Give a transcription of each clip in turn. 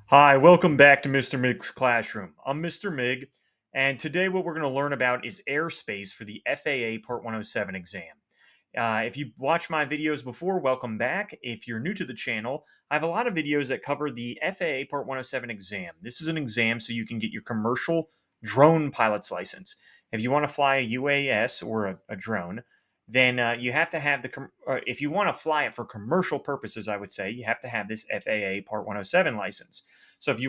Hi, welcome back to Mr. Mig's Classroom. I'm Mr. Mig, and today what we're going to learn about is airspace for the FAA Part 107 exam. If you've watched my videos before, welcome back. If you're new to the channel, I have a lot of videos that cover the FAA Part 107 exam. This is an exam so you can get your commercial drone pilot's license. If you want to fly a UAS or a drone, then you have to have if you want to fly it for commercial purposes, I would say you have to have this FAA Part 107 license. So if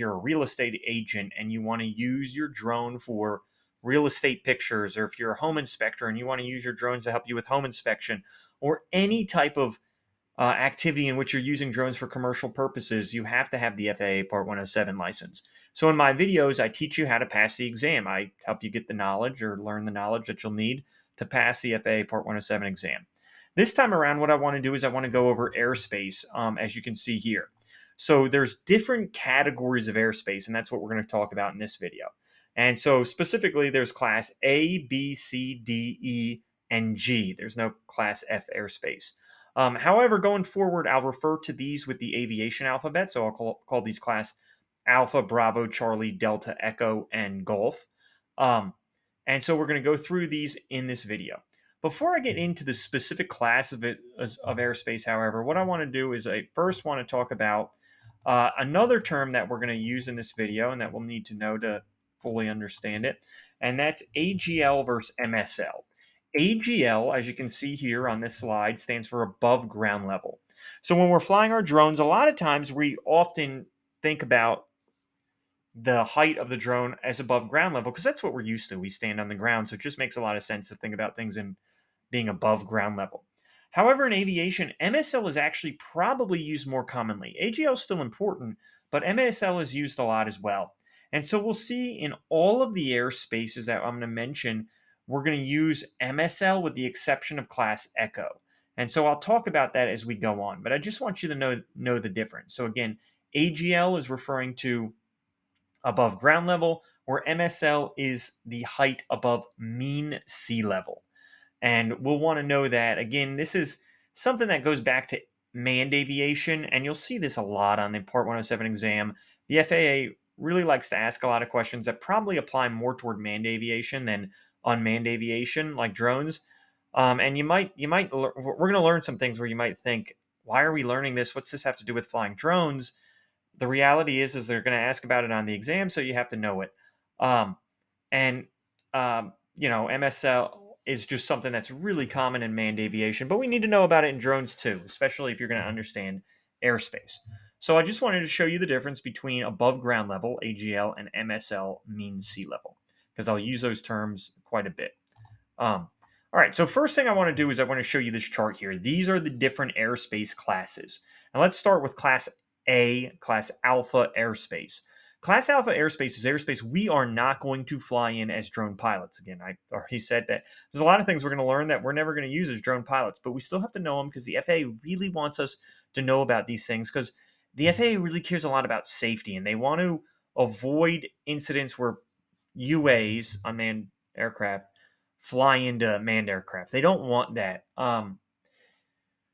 you're a real estate agent and you want to use your drone for real estate pictures, or if you're a home inspector and you want to use your drones to help you with home inspection, or any type of activity in which you're using drones for commercial purposes, you have to have the FAA Part 107 license. So in my videos, I teach you how to pass the exam. I help you get the knowledge or learn the knowledge that you'll need to pass the FAA Part 107 exam. This time around, what I want to do is I want to go over airspace, as you can see here. So there's different categories of airspace, and that's what we're going to talk about in this video. And so specifically, there's class A, B, C, D, E, and G. There's no class F airspace. However, going forward, I'll refer to these with the aviation alphabet. So I'll call these class Alpha, Bravo, Charlie, Delta, Echo, and Golf. Um, and so we're going to go through these in this video. Before I get into the specific class of airspace, however, what I want to do is I first want to talk about another term that we're going to use in this video and that we'll need to know to fully understand it, and that's AGL versus MSL. AGL, as you can see here on this slide, stands for above ground level. So when we're flying our drones, a lot of times we often think about the height of the drone as above ground level because that's what we're used to. We stand on the ground, so it just makes a lot of sense to think about things in being above ground level. However, in aviation, MSL is actually probably used more commonly. AGL is still important, but MSL is used a lot as well. And so we'll see in all of the airspaces that I'm going to mention, we're going to use MSL with the exception of Class Echo. And so I'll talk about that as we go on, but I just want you to know the difference. So again, AGL is referring to above ground level, where MSL is the height above mean sea level. And we'll want to know that, again, this is something that goes back to manned aviation, and you'll see this a lot on the Part 107 exam. The FAA really likes to ask a lot of questions that probably apply more toward manned aviation than unmanned aviation, like drones. And we're going to learn some things where you might think, why are we learning this? What's this have to do with flying drones? The reality is they're going to ask about it on the exam, so you have to know it. And MSL is just something that's really common in manned aviation, but we need to know about it in drones too, especially if you're going to understand airspace. So I just wanted to show you the difference between above ground level, AGL, and MSL, mean sea level, because I'll use those terms quite a bit. All right, so first thing I want to do is I want to show you this chart here. These are the different airspace classes. And let's start with Class A, Class Alpha airspace. Class Alpha airspace is airspace we are not going to fly in as drone pilots. Again, I already said that there's a lot of things we're going to learn that we're never going to use as drone pilots, but we still have to know them because the FAA really wants us to know about these things because the FAA really cares a lot about safety and they want to avoid incidents where UAs, unmanned aircraft, fly into manned aircraft. They don't want that.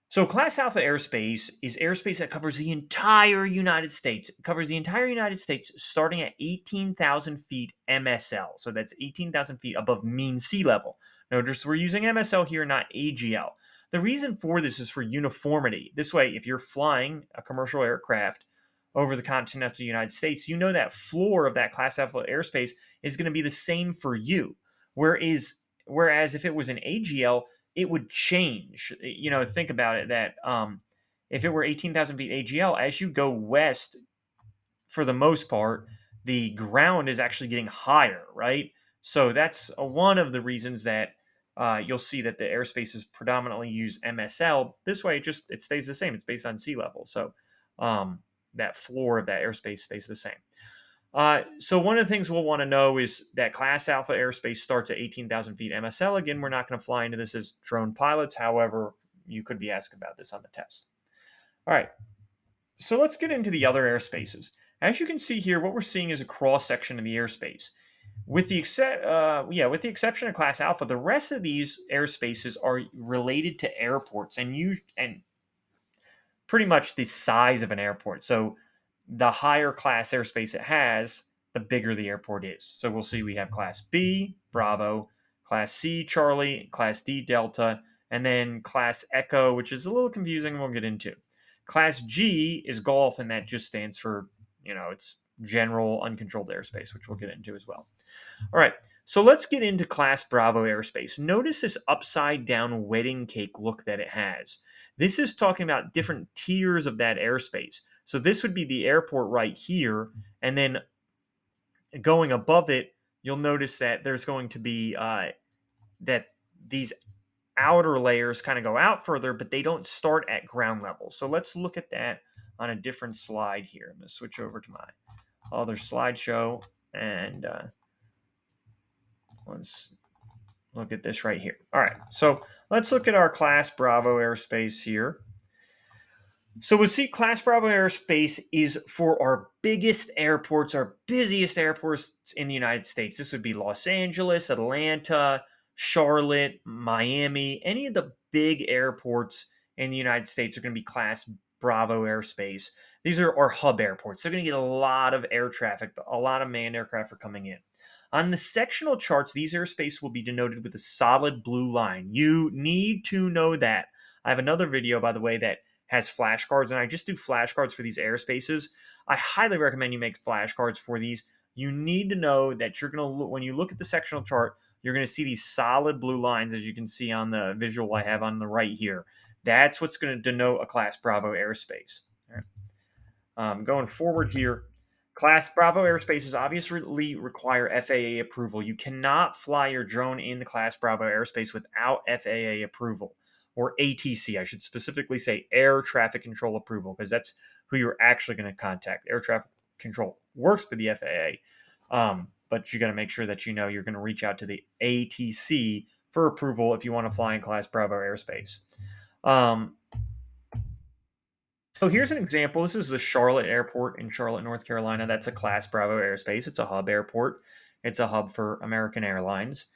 So Class Alpha airspace is airspace that covers the entire United States. It covers the entire United States starting at 18,000 feet MSL. So that's 18,000 feet above mean sea level. Notice we're using MSL here, not AGL. The reason for this is for uniformity. This way, if you're flying a commercial aircraft over the continental United States, you know that floor of that Class Alpha airspace is going to be the same for you. Whereas if it was an AGL, it would change. Think about it that if it were 18,000 feet AGL, as you go west, for the most part, the ground is actually getting higher, right? So that's one of the reasons that you'll see that the airspaces predominantly use MSL. This way, it stays the same. It's based on sea level. So that floor of that airspace stays the same. So one of the things we'll want to know is that Class Alpha airspace starts at 18,000 feet MSL. Again, we're not going to fly into this as drone pilots. However, you could be asked about this on the test. All right, so let's get into the other airspaces. As you can see here, what we're seeing is a cross section of the airspace. With the exception of Class Alpha, the rest of these airspaces are related to airports and pretty much the size of an airport. So the higher class airspace it has, the bigger the airport is. So we'll see we have Class B, Bravo, Class C, Charlie, Class D, Delta, and then Class Echo, which is a little confusing, we'll get into. Class G is Golf, and that just stands for, it's general uncontrolled airspace, which we'll get into as well. All right, so let's get into Class Bravo airspace. Notice this upside down wedding cake look that it has. This is talking about different tiers of that airspace. So this would be the airport right here, and then going above it, you'll notice that there's going to be that these outer layers kind of go out further, but they don't start at ground level. So let's look at that on a different slide here. I'm going to switch over to my other slideshow, and let's look at this right here. All right, so let's look at our Class Bravo airspace here. So we see Class Bravo airspace is for our biggest airports, our busiest airports in the United States. This would be Los Angeles, Atlanta, Charlotte, Miami. Any of the big airports in the United States are going to be Class Bravo airspace. These are our hub airports. They're going to get a lot of air traffic, a lot of manned aircraft are coming in. On the sectional charts, these airspace will be denoted with a solid blue line. You need to know that. I have another video, by the way, that has flashcards, and I just do flashcards for these airspaces. I highly recommend you make flashcards for these. You need to know that you're going to look, when you look at the sectional chart, you're going to see these solid blue lines, as you can see on the visual I have on the right here. That's what's going to denote a Class Bravo airspace. All right. Going forward here, Class Bravo airspaces obviously require FAA approval. You cannot fly your drone in the Class Bravo airspace without FAA approval, or ATC. I should specifically say Air Traffic Control Approval, because that's who you're actually going to contact. Air Traffic Control works for the FAA, but you got to make sure that you're going to reach out to the ATC for approval if you want to fly in Class Bravo airspace. So here's an example. This is the Charlotte Airport in Charlotte, North Carolina. That's a Class Bravo airspace. It's a hub airport. It's a hub for American Airlines.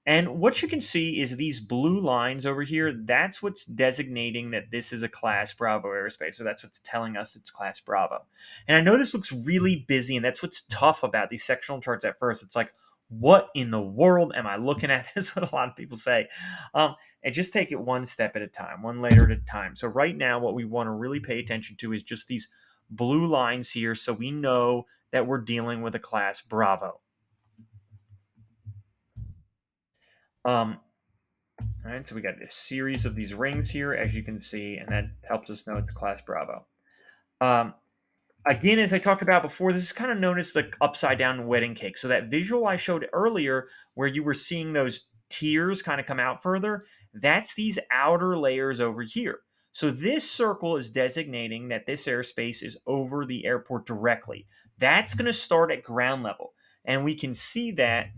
And what you can see is these blue lines over here. That's what's designating that this is a Class Bravo airspace. So that's what's telling us it's Class Bravo. And I know this looks really busy, and that's what's tough about these sectional charts at first. It's like, what in the world am I looking at? That's what a lot of people say. And just take it one step at a time, one layer at a time. So right now, what we want to really pay attention to is just these blue lines here, so we know that we're dealing with a Class Bravo. All right, so we got a series of these rings here, as you can see, and that helps us know it's Class Bravo. Again, as I talked about before, this is kind of known as the upside down wedding cake. So that visual I showed earlier, where you were seeing those tiers kind of come out further, that's these outer layers over here. So this circle is designating that this airspace is over the airport directly. That's going to start at ground level. And we can see that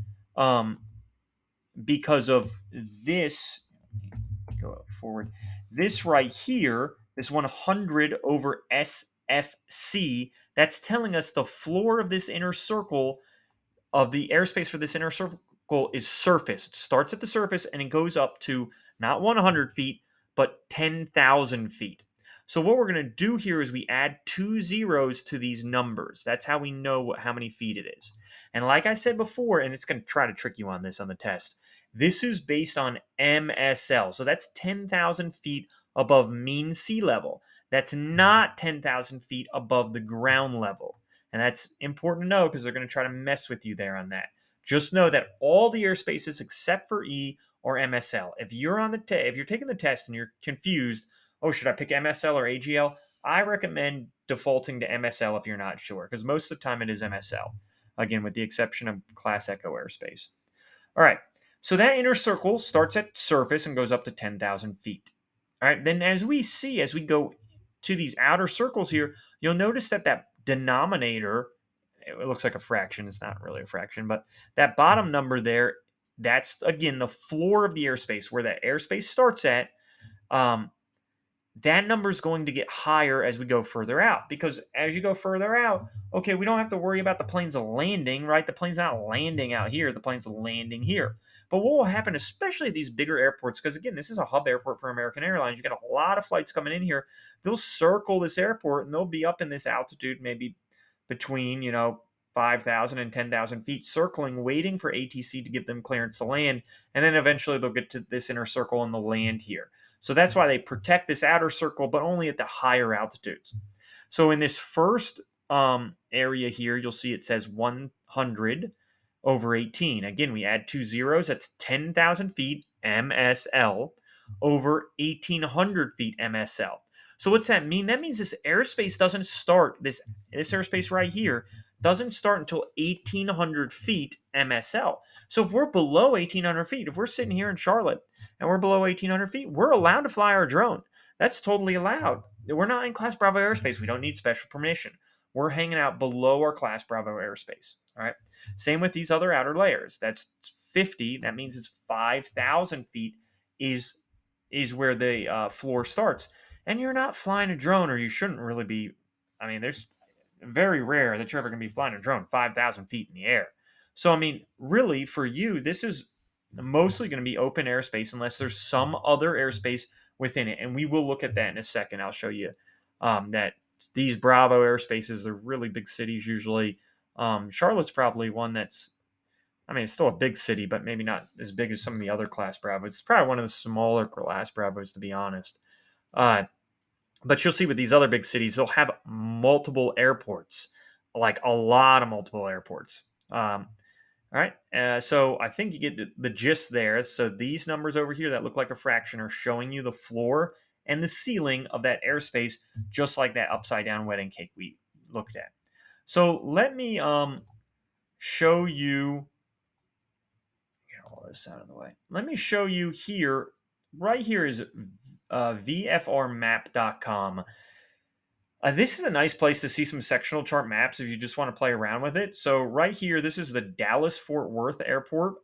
because of this. Go forward. This right here, this 100 over SFC, that's telling us the floor of this inner circle, of the airspace for this inner circle, is surface. It starts at the surface and it goes up to not 100 feet, but 10,000 feet. So what we're going to do here is we add 2 zeros to these numbers. That's how we know how many feet it is. And like I said before, and it's going to try to trick you on this on the test, this is based on MSL. So that's 10,000 feet above mean sea level. That's not 10,000 feet above the ground level. And that's important to know because they're going to try to mess with you there on that. Just know that all the airspaces except for E are MSL. If you're on the if you're taking the test and you're confused, oh, should I pick MSL or AGL? I recommend defaulting to MSL if you're not sure, because most of the time it is MSL. Again, with the exception of Class Echo airspace. All right, so that inner circle starts at surface and goes up to 10,000 feet. All right, then as we go to these outer circles here, you'll notice that that denominator, it looks like a fraction. It's not really a fraction, but that bottom number there, that's, again, the floor of the airspace, where that airspace starts at. that number is going to get higher as we go further out, because as you go further out, okay, we don't have to worry about the planes landing, right? The plane's not landing out here, the plane's landing here. But what will happen, especially at these bigger airports, because again, this is a hub airport for American Airlines, you got a lot of flights coming in here. They'll circle this airport and they'll be up in this altitude, maybe between 5,000 and 10,000 feet, circling, waiting for ATC to give them clearance to land, and then eventually they'll get to this inner circle and they'll land here. So that's why they protect this outer circle, but only at the higher altitudes. So in this first area here, you'll see it says 100 over 18. Again, we add two zeros. That's 10,000 feet MSL over 1,800 feet MSL. So what's that mean? That means this airspace doesn't start, this airspace right here doesn't start until 1,800 feet MSL. So if we're below 1,800 feet, if we're sitting here in Charlotte and we're below 1,800 feet, we're allowed to fly our drone. That's totally allowed. We're not in Class Bravo airspace. We don't need special permission. We're hanging out below our Class Bravo airspace. All right. Same with these other outer layers. That's 50. That means it's 5,000 feet is where the floor starts. And you're not flying a drone, or you shouldn't really be. I mean, there's very rare that you're ever going to be flying a drone 5,000 feet in the air. So, I mean, really, for you, this is mostly going to be open airspace unless there's some other airspace within it. And we will look at that in a second. I'll show you that these Bravo airspaces are really big cities usually. Charlotte's probably one that's, I mean, it's still a big city, but maybe not as big as some of the other Class Bravos. It's probably one of the smaller Class Bravos, to be honest. But you'll see with these other big cities, they'll have multiple airports, like a lot of multiple airports. All right. So I think you get the gist there. So these numbers over here that look like a fraction are showing you the floor and the ceiling of that airspace, just like that upside down wedding cake we looked at. So let me show you. Get all this out of the way. Let me show you here. Right here is vfrmap.com. This is a nice place to see some sectional chart maps if you just want to play around with it. So right here, this is the Dallas-Fort Worth Airport.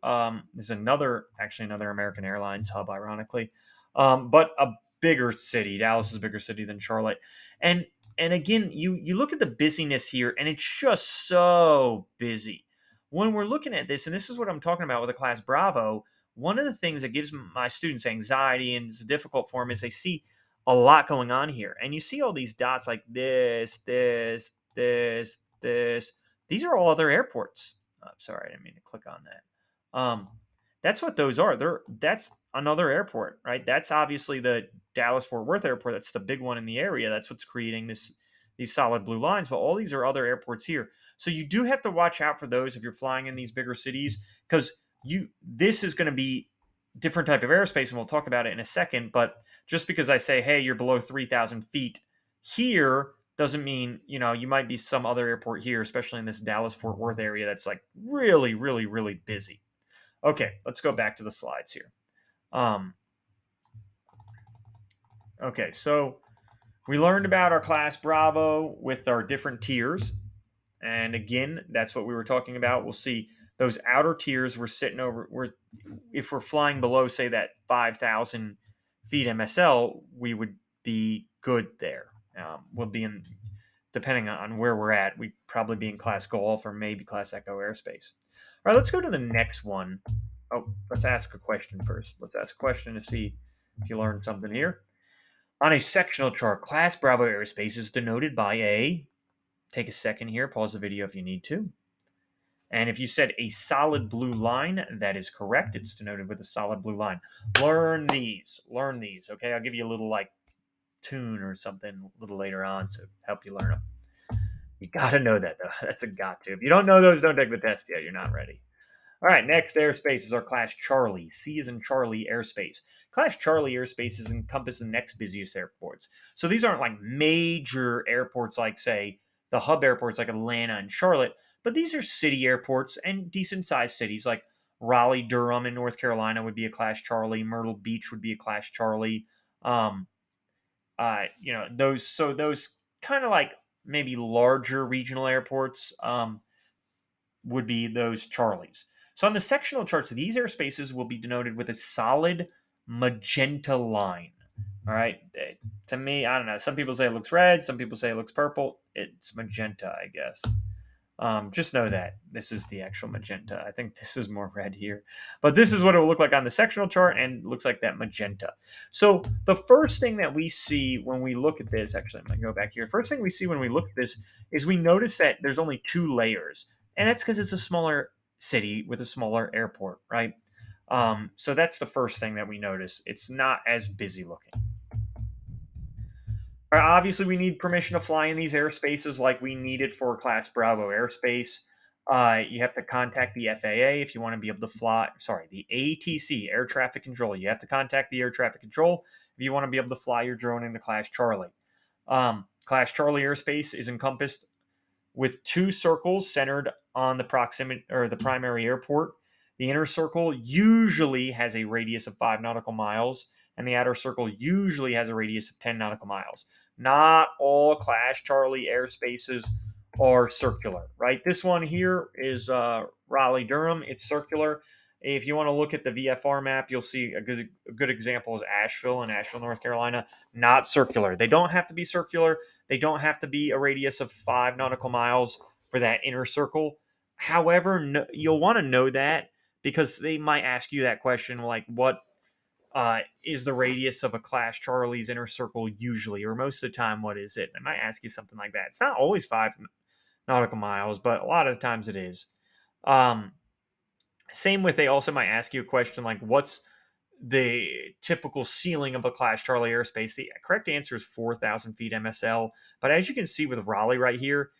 This is another American Airlines hub, ironically, but a bigger city. Dallas is a bigger city than Charlotte. And again, you look at the busyness here, and it's just so busy. When we're looking at this, and this is what I'm talking about with a Class Bravo, one of the things that gives my students anxiety and is difficult for them is they see a lot going on here. And you see all these dots like this, this, this, this. These are all other airports. Sorry, I didn't mean to click on that. That's what those are. That's another airport, right? That's obviously the Dallas Fort Worth airport. That's the big one in the area. That's what's creating these solid blue lines. But all these are other airports here. So you do have to watch out for those if you're flying in these bigger cities, because this is going to be different type of airspace, and we'll talk about it in a second. But just because I say, hey, you're below 3,000 feet here doesn't mean, you might be some other airport here, especially in this Dallas-Fort Worth area that's like really, really, really busy. Okay, let's go back to the slides here. Okay, so we learned about our Class Bravo with our different tiers. And again, that's what we were talking about. We'll see those outer tiers we're sitting over. If we're flying below, say, that 5,000 feet MSL, we would be good there. We'll be in, depending on where we're at, we'd probably be in Class Golf or maybe Class Echo airspace. All right, let's go to the next one. Oh, let's ask a question first. Let's ask a question to see if you learned something here. On a sectional chart, Class Bravo airspace is denoted by a, take a second here, pause the video if you need to. And if you said a solid blue line, that is correct. It's denoted with a solid blue line. Learn these. Okay, I'll give you a little tune or something a little later on to help you learn them. You got to know that, though. That's a got to. If you don't know those, don't take the test yet. You're not ready. All right, next airspace is our Class Charlie. C is in Charlie airspace. Class Charlie airspaces encompass the next busiest airports. So these aren't like major airports like, say, the hub airports like Atlanta and Charlotte, but these are city airports and decent-sized cities like Raleigh, Durham in North Carolina would be a Class Charlie. Myrtle Beach would be a Class Charlie. Those kind of like maybe larger regional airports would be those Charlies. So on the sectional charts, these airspaces will be denoted with a solid magenta line. All right. To me, I don't know. Some people say it looks red. Some people say it looks purple. It's magenta, I guess. Just know that this is the actual magenta. I think this is more red here, but this is what it will look like on the sectional chart, and looks like that magenta. So the first thing that we see when we look at this, actually, I'm gonna go back here. First thing we see when we look at this is we notice that there's only two layers, and that's because it's a smaller city with a smaller airport, right? So that's the first thing that we notice. It's not as busy looking. Obviously, we need permission to fly in these airspaces like we needed for Class Bravo airspace. You have to contact the FAA if you want to be able to fly. Sorry, the ATC, Air Traffic Control. You have to contact the Air Traffic Control if you want to be able to fly your drone into Class Charlie. Class Charlie airspace is encompassed with two circles centered on the proximity or the primary airport. The inner circle usually has a radius of 5 nautical miles, and the outer circle usually has a radius of 10 nautical miles. Not all Class Charlie airspaces are circular, right? This one here is Raleigh Durham. It's circular. If you want to look at the VFR map, you'll see a good example is Asheville in Asheville, North Carolina. Not circular. They don't have to be circular. They don't have to be a radius of 5 nautical miles for that inner circle. However, no, you'll want to know that because they might ask you that question like, what is the radius of a Class Charlie's inner circle usually, or most of the time, what is it? They might ask you something like that. It's not always 5 nautical miles, but a lot of the times it is. Um, Same with, they also might ask you a question like, what's the typical ceiling of a Class Charlie airspace? The correct answer is 4,000 feet MSL. But as you can see with Raleigh right here,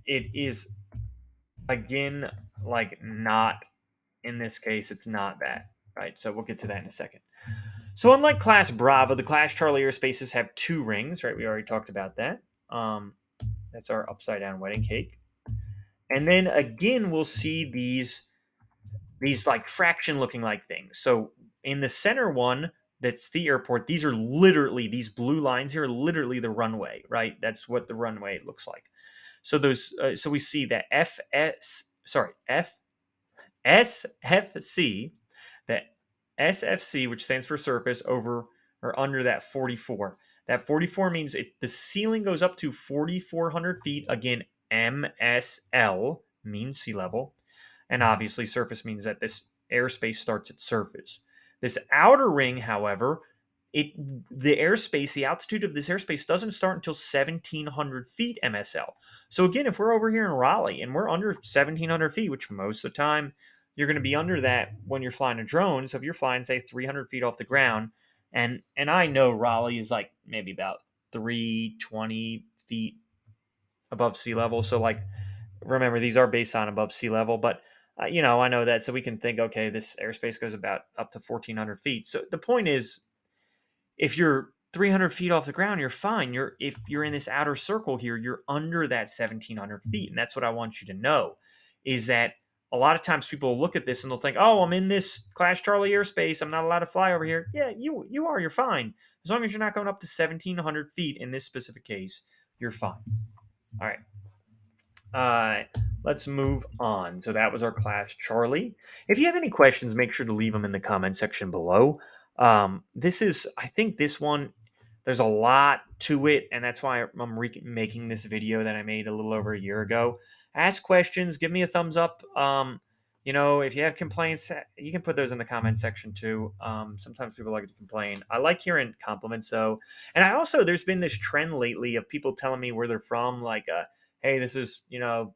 it is, again, like not, in this case, it's not that, right? So we'll get to that in a second. So unlike Class Bravo, the Class Charlie airspaces have two rings, right? We already talked about that. That's our upside down wedding cake. And then again, we'll see these like fraction looking like things. So in the center one, that's the airport. These are literally, these blue lines here are literally the runway, right? That's what the runway looks like. So so we see that SFC, that SFC, which stands for surface, over or under that 44. That 44 means the ceiling goes up to 4,400 feet. Again, MSL means sea level. And obviously, surface means that this airspace starts at surface. This outer ring, however, the altitude of this airspace doesn't start until 1,700 feet MSL. So again, if we're over here in Raleigh and we're under 1,700 feet, which most of the time you're going to be under that when you're flying a drone. So if you're flying, say, 300 feet off the ground, and I know Raleigh is like maybe about 320 feet above sea level. So like, remember, these are based on above sea level, but I know that, so we can think, okay, this airspace goes about up to 1,400 feet. So the point is, if you're 300 feet off the ground, you're fine. If you're in this outer circle here, you're under that 1,700 feet, and that's what I want you to know. Is that a lot of times people look at this and they'll think, oh, I'm in this Class Charlie airspace, I'm not allowed to fly over here. Yeah, you are. You're fine as long as you're not going up to 1,700 feet. In this specific case, you're fine. All right. Let's move on. So that was our Class Charlie. If you have any questions, make sure to leave them in the comment section below. I think this one, there's a lot to it, and that's why I'm making this video that I made a little over a year ago. Ask questions, give me a thumbs up. If you have complaints, you can put those in the comment section too. Sometimes people like to complain. I like hearing compliments, though. And there's been this trend lately of people telling me where they're from, like, hey, this is,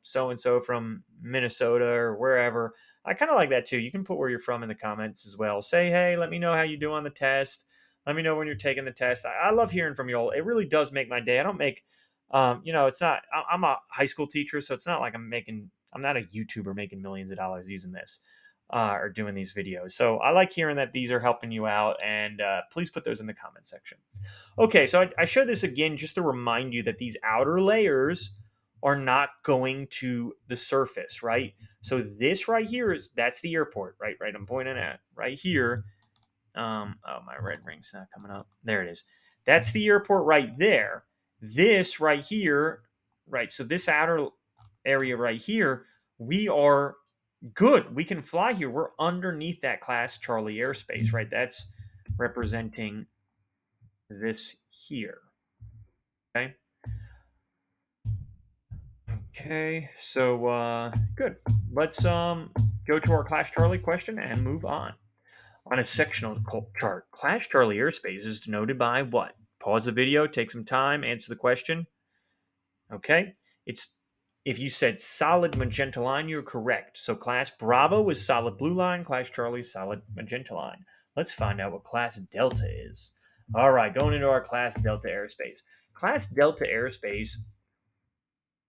so and so from Minnesota or wherever. I kind of like that too. You can put where you're from in the comments as well. Say, hey, let me know how you do on the test. Let me know when you're taking the test. I love hearing from you all. It really does make my day. I don't make, it's not, I'm a high school teacher, so it's not like I'm not a YouTuber making millions of dollars using this or doing these videos. So I like hearing that these are helping you out, and please put those in the comment section. Okay, so I showed this again just to remind you that these outer layers are not going to the surface, right? So this right here that's the airport, right? Right, I'm pointing at right here. My red ring's not coming up. There it is. That's the airport right there. This right here, right? So this outer area right here, we are good. We can fly here. We're underneath that Class Charlie airspace, right? That's representing this here. Okay. Okay. So good. Let's go to our Class Charlie question and move on. On a sectional chart, Class Charlie airspace is denoted by what? Pause the video, take some time, answer the question. Okay. It's if you said solid magenta line, you're correct. So Class Bravo is solid blue line, Class Charlie solid magenta line. Let's find out what Class Delta is. All right, going into our Class Delta airspace. Class Delta airspace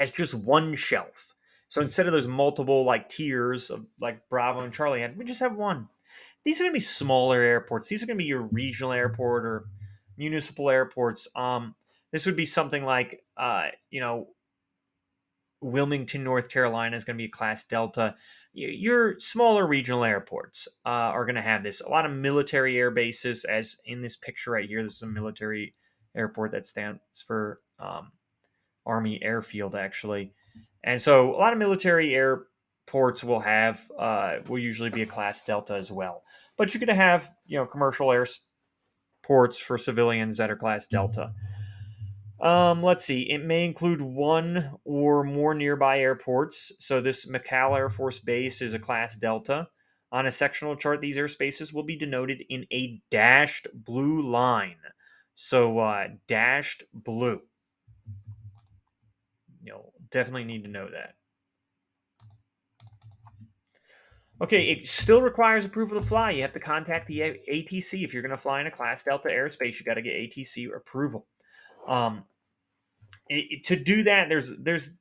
has just one shelf. So instead of those multiple like tiers of like Bravo and Charlie had, we just have one. These are going to be smaller airports. These are going to be your regional airport or municipal airports. This would be something like, Wilmington, North Carolina is going to be a Class Delta. Your smaller regional airports are going to have this. A lot of military air bases, as in this picture right here. This is a military airport that stands for Army Airfield, actually. And so a lot of military airports will usually be a Class Delta as well. But you're going to have, commercial airports for civilians that are Class Delta. Let's see. It may include one or more nearby airports. So this McCall Air Force Base is a Class Delta. On a sectional chart, these airspaces will be denoted in a dashed blue line. So dashed blue. You'll definitely need to know that. Okay, it still requires approval to fly. You have to contact the ATC if you're going to fly in a Class Delta airspace. You got to get ATC approval. Um, to do that, there's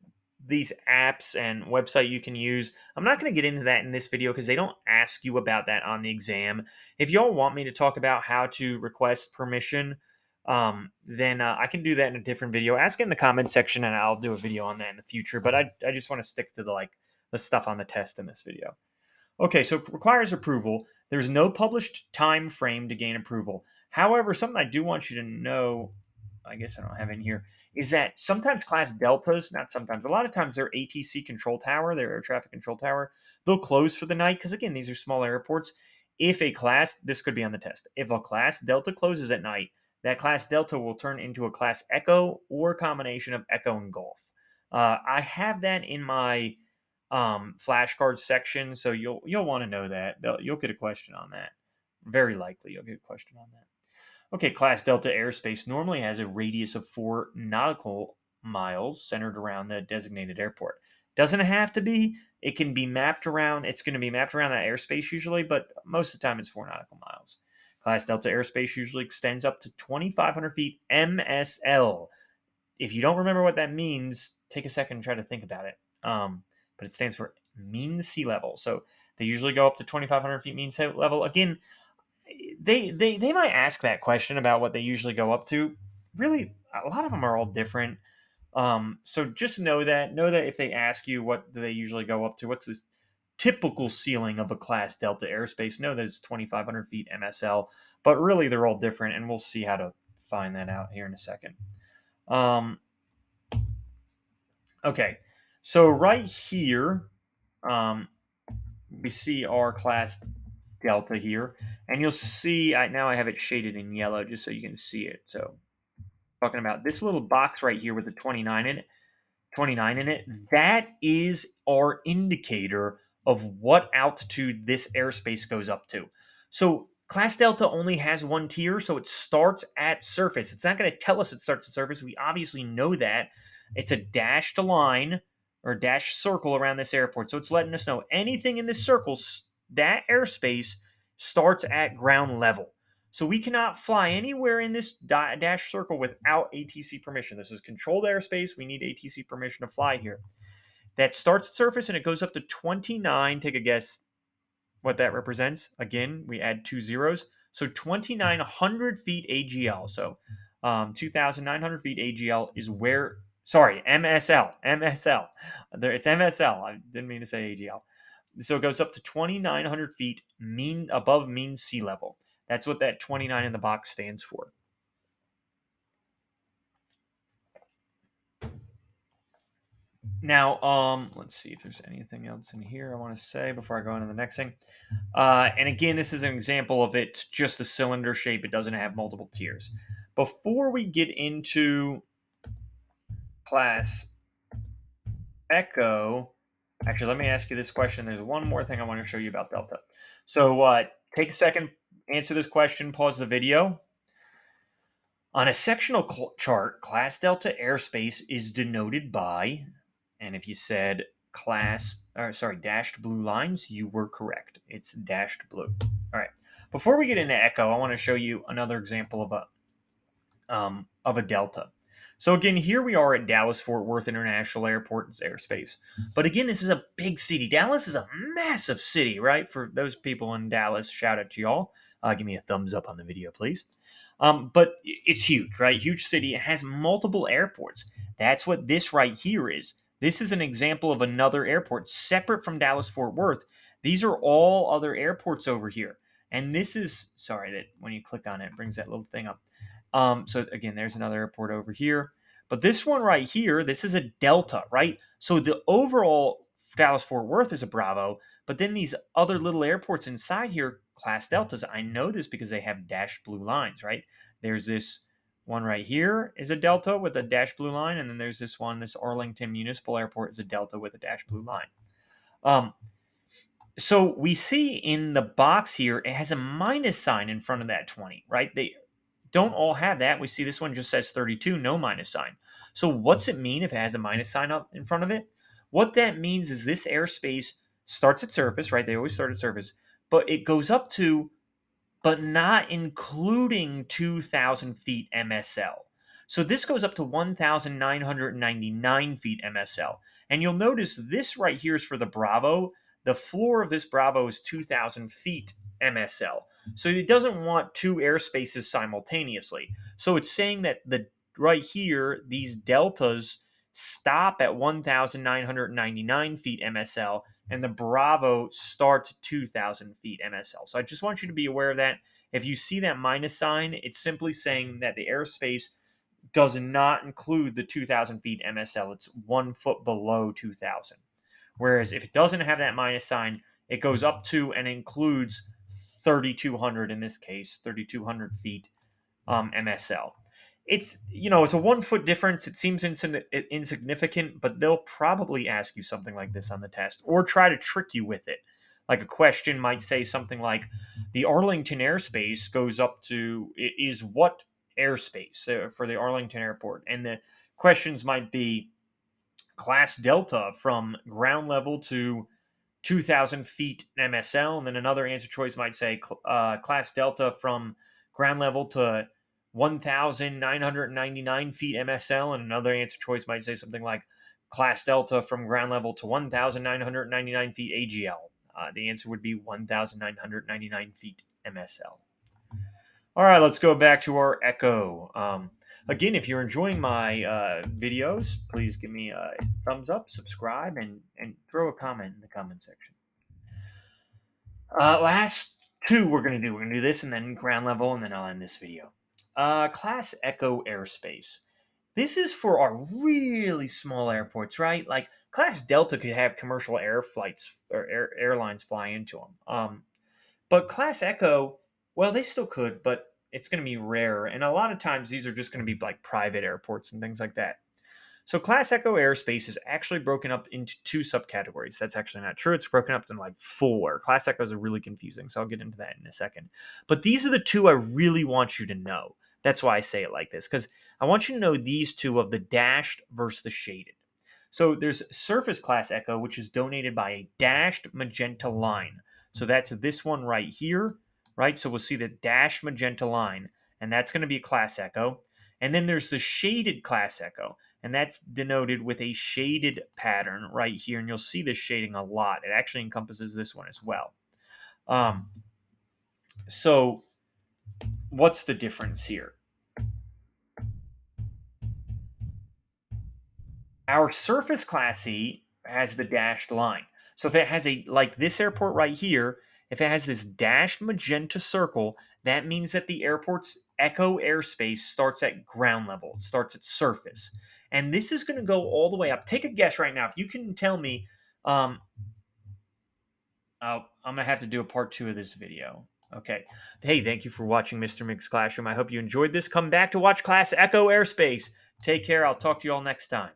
these apps and website you can use. I'm not going to get into that in this video because they don't ask you about that on the exam. If y'all want me to talk about how to request permission, then I can do that in a different video. Ask it in the comment section, and I'll do a video on that in the future. But I just want to stick to the stuff on the test in this video. Okay, so it requires approval. There's no published time frame to gain approval. However, something I do want you to know, I guess I don't have in here, is that sometimes Class Deltas, not sometimes, but a lot of times their ATC control tower, their air traffic control tower, they'll close for the night because, again, these are small airports. This could be on the test. If a Class Delta closes at night, that Class Delta will turn into a Class Echo or a combination of Echo and Golf. I have that in my flashcards section, so you'll want to know that. You'll get a question on that. Very likely you'll get a question on that. Okay, Class Delta airspace normally has a radius of 4 nautical miles centered around the designated airport. Doesn't have to be. It can be mapped around. It's going to be mapped around that airspace usually, but most of the time it's 4 nautical miles. Class Delta airspace usually extends up to 2,500 feet MSL. If you don't remember what that means, take a second and try to think about it. But it stands for mean sea level. So they usually go up to 2,500 feet mean sea level. Again, they might ask that question about what they usually go up to. Really, a lot of them are all different. So just know that if they ask you what do they usually go up to, what's this typical ceiling of a Class Delta airspace, know that it's 2,500 feet MSL. But really, they're all different, and we'll see how to find that out here in a second. Okay, so right here, we see our Class Delta here, and you'll see now I have it shaded in yellow just so you can see it. So talking about this little box right here with the 29 in it, that is our indicator of what altitude this airspace goes up to. So Class Delta only has one tier, so it starts at surface. It's not going to tell us it starts at surface. We obviously know that. It's a dashed line or dashed circle around this airport. So it's letting us know anything in this circle, that airspace starts at ground level. So we cannot fly anywhere in this dash circle without ATC permission. This is controlled airspace. We need ATC permission to fly here. That starts at surface and it goes up to 29. Take a guess what that represents. Again, we add 2 zeros. So 2,900 feet AGL. So 2,900 feet AGL is where, sorry, MSL. It's MSL. I didn't mean to say AGL. So it goes up to 2,900 feet above mean sea level. That's what that 29 in the box stands for. Now, let's see if there's anything else in here I want to say before I go on to the next thing. And again, this is an example of it just a cylinder shape. It doesn't have multiple tiers. before we get into class Echo, actually, let me ask you this question. There's one more thing I want to show you about Delta. So take a second, answer this question, pause the video. On a sectional chart, class Delta airspace is denoted by, and if you said dashed blue lines, you were correct. It's dashed blue. All right. Before we get into Echo, I want to show you another example of a delta. So again, here we are at Dallas Fort Worth International Airport's airspace. But again, this is a big city. Dallas is a massive city, right? For those people in Dallas, shout out to y'all. Give me a thumbs up on the video, please. But it's huge, right? Huge city. It has multiple airports. That's what this right here is. This is an example of another airport separate from Dallas Fort Worth. These are all other airports over here. And this is, sorry, that when you click on it, it brings that little thing up. So again, there's another airport over here. But this one right here, this is a Delta, right? So the overall Dallas Fort Worth is a Bravo, but then these other little airports inside here, class Deltas, I know this because they have dashed blue lines, right? There's this one right here is a Delta with a dashed blue line, and then there's this one, this Arlington Municipal Airport is a Delta with a dashed blue line. So we see in the box here, it has a minus sign in front of that 20, right? They don't all have that. We see this one just says 32, no minus sign. So what's it mean if it has a minus sign up in front of it? What that means is this airspace starts at surface, right? They always start at surface, but it goes up to, but not including 2,000 feet MSL. So this goes up to 1,999 feet MSL. And you'll notice this right here is for the Bravo. The floor of this Bravo is 2,000 feet MSL. So it doesn't want two airspaces simultaneously. So it's saying that right here, these deltas stop at 1,999 feet MSL, and the Bravo starts at 2,000 feet MSL. So I just want you to be aware of that. If you see that minus sign, it's simply saying that the airspace does not include the 2,000 feet MSL. It's 1 foot below 2,000. Whereas if it doesn't have that minus sign, it goes up to and includes 3,200, in this case, 3,200 feet MSL. It's it's a 1 foot difference. It seems insignificant, but they'll probably ask you something like this on the test or try to trick you with it. Like a question might say something like, "The Arlington airspace goes up to is what airspace for the Arlington airport?" And the questions might be class Delta from ground level to 2,000 feet MSL, and then another answer choice might say class Delta from ground level to 1,999 feet MSL, and another answer choice might say something like class Delta from ground level to 1,999 feet AGL. The answer would be 1,999 feet MSL. All right, let's go back to our Echo. Again, if you're enjoying my videos, please give me a thumbs up, subscribe, and throw a comment in the comment section. Last two we're going to do this and then ground level, and then I'll end this video. Class Echo Airspace. This is for our really small airports, right? Like Class Delta could have commercial air flights or airlines fly into them. But Class Echo, well, they still could, but it's going to be rare. And a lot of times these are just going to be like private airports and things like that. So Class Echo airspace is actually broken up into two subcategories. That's actually not true. It's broken up into like four. Class Echoes are really confusing, so I'll get into that in a second. But these are the two I really want you to know. That's why I say it like this, because I want you to know these two of the dashed versus the shaded. So there's Surface Class Echo, which is donated by a dashed magenta line. So that's this one right here, right? So we'll see the dashed magenta line, and that's going to be a Class Echo. And then there's the shaded Class Echo, and that's denoted with a shaded pattern right here. And you'll see this shading a lot. It actually encompasses this one as well. So what's the difference here? Our Surface Class E has the dashed line. So if it has like this airport right here, if it has this dashed magenta circle, that means that the airport's Echo airspace starts at ground level, it starts at surface. And this is going to go all the way up. Take a guess right now. If you can tell me, I'm going to have to do a part 2 of this video. Okay. Hey, thank you for watching Mr. Mig's Classroom. I hope you enjoyed this. Come back to watch class Echo Airspace. Take care. I'll talk to you all next time.